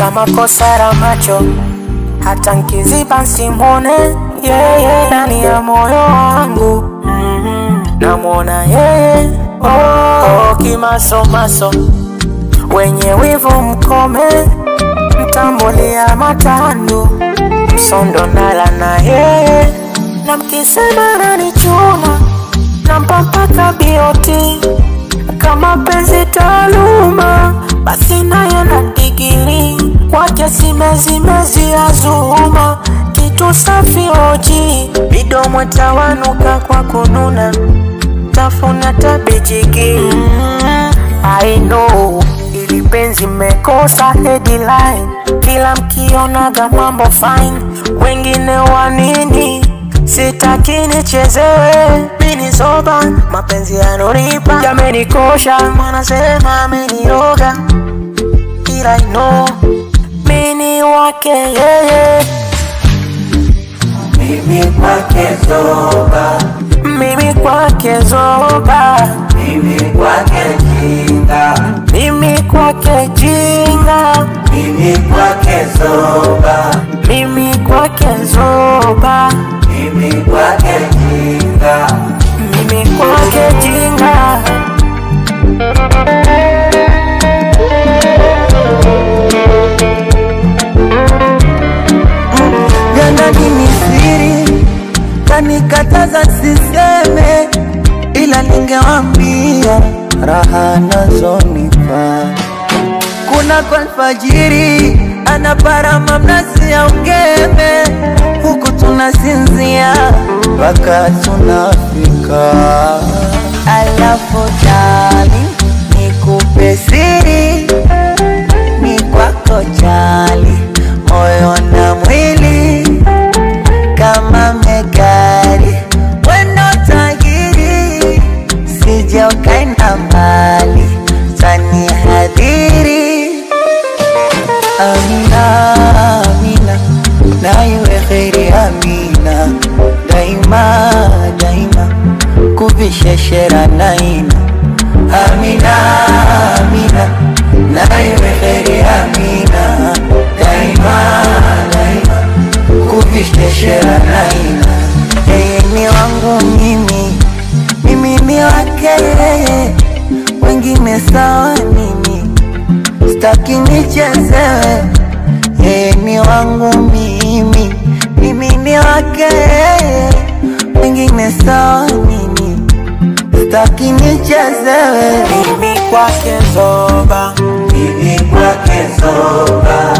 kama kosa la macho, hata nkiziba simone yeye ndani ya moyo wangu. Namwona yeye kimasomaso, wenye wivu mkome, mtambulia matandu, msondo nala na yeye, na mkisema nanichuna nampa mpaka bioti. Kama penzi taaluma, basi naye na digiri, kwake simezi azuma, kitu safi oji, midomo tawanuka kwa kununa, tafuna tabijiki. I know ili penzi mekosa headline, kila mkionaga mambo fine, wengine wanini, sitaki nichezewe, mini soba, mapenzi yanonipa yamenikosha, wanasema ameniroga, ila I know mini wake yeye. Mimi kwake zoba, mimi kwake zoba, mimi kwake jinga, mimi kwake jinga, mimi kwake zoba, mimi kwake zoba, mimi kwake jinga, mimi kwake jinga. Jana ni siri, kanikataza siseme, ila ningewambia raha nazonipa. Kuna kwa alfajiri, anaparama mnasi ya ungeme, huku tunasinzia mpaka tunafika. Alafu jali, nikupe siri, ni kwako jali, moyo na mwili kama megari, wendo tagiri, sije ukaenda mbali, tani hadiri. Amina, amina, na iwe kheri amina, daima, daima, kubisheshera naina. Amina, amina, na iwe kheri amina, daima, daima, kubisheshera naina. Yeye ni wangu mimi, mimi ni wake yeye, wengine sawa nini, sitaki nichezewe. Yeye ni wangu mimi, mimi ni wake yeye, wengine sawa nini, sitaki nichezewe. Mimi kwake zoba, mimi kwake zoba,